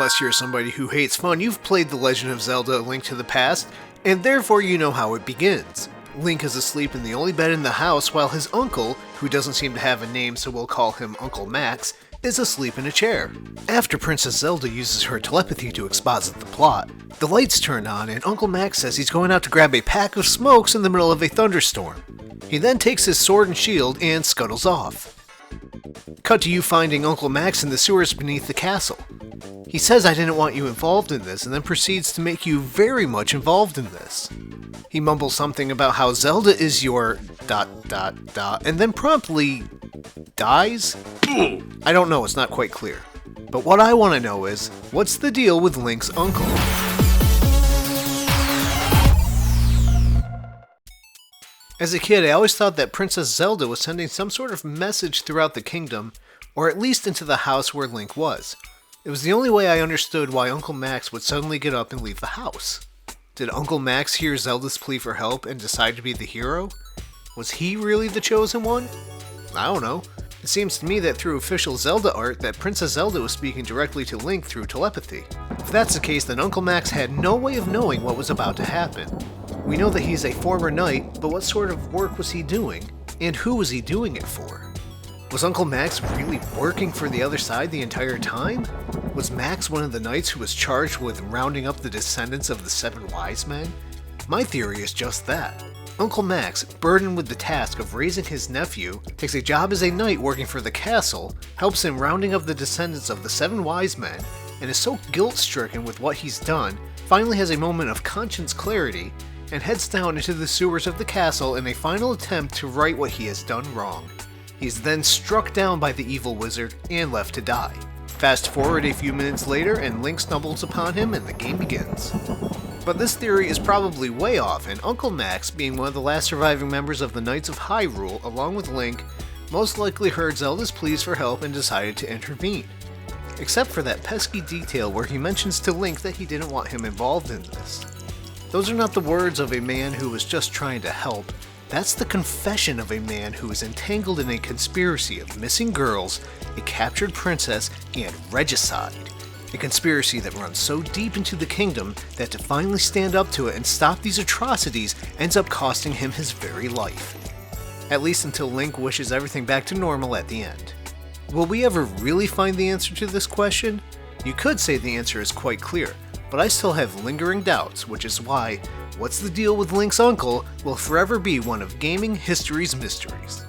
unless you're somebody who hates fun, you've played The Legend of Zelda: A Link to the Past, and therefore you know how it begins. Link is asleep in the only bed in the house while his uncle, who doesn't seem to have a name so we'll call him Uncle Max, is asleep in a chair. After Princess Zelda uses her telepathy to exposit the plot, the lights turn on and Uncle Max says he's going out to grab a pack of smokes in the middle of a thunderstorm. He then takes his sword and shield and scuttles off. Cut to you finding Uncle Max in the sewers beneath the castle. He says I didn't want you involved in this and then proceeds to make you very much involved in this. He mumbles something about how Zelda is your ... and then promptly dies? I don't know, it's not quite clear. But what I want to know is, what's the deal with Link's uncle? As a kid, I always thought that Princess Zelda was sending some sort of message throughout the kingdom, or at least into the house where Link was. It was the only way I understood why Uncle Max would suddenly get up and leave the house. Did Uncle Max hear Zelda's plea for help and decide to be the hero? Was he really the chosen one? I don't know. It seems to me that through official Zelda art that Princess Zelda was speaking directly to Link through telepathy. If that's the case, then Uncle Max had no way of knowing what was about to happen. We know that he's a former knight, but what sort of work was he doing? And who was he doing it for? Was Uncle Max really working for the other side the entire time? Was Max one of the knights who was charged with rounding up the descendants of the 7 wise men? My theory is just that. Uncle Max, burdened with the task of raising his nephew, takes a job as a knight working for the castle, helps him rounding up the descendants of the 7 wise men, and is so guilt-stricken with what he's done, finally has a moment of conscience clarity, and heads down into the sewers of the castle in a final attempt to right what he has done wrong. He is then struck down by the evil wizard and left to die. Fast forward a few minutes later and Link stumbles upon him and the game begins. But this theory is probably way off, and Uncle Max, being one of the last surviving members of the Knights of Hyrule, along with Link, most likely heard Zelda's pleas for help and decided to intervene. Except for that pesky detail where he mentions to Link that he didn't want him involved in this. Those are not the words of a man who was just trying to help. That's the confession of a man who is entangled in a conspiracy of missing girls, a captured princess, and regicide. A conspiracy that runs so deep into the kingdom that to finally stand up to it and stop these atrocities ends up costing him his very life. At least until Link wishes everything back to normal at the end. Will we ever really find the answer to this question? You could say the answer is quite clear, but I still have lingering doubts, which is why What's the Deal with Link's Uncle will forever be one of gaming history's mysteries.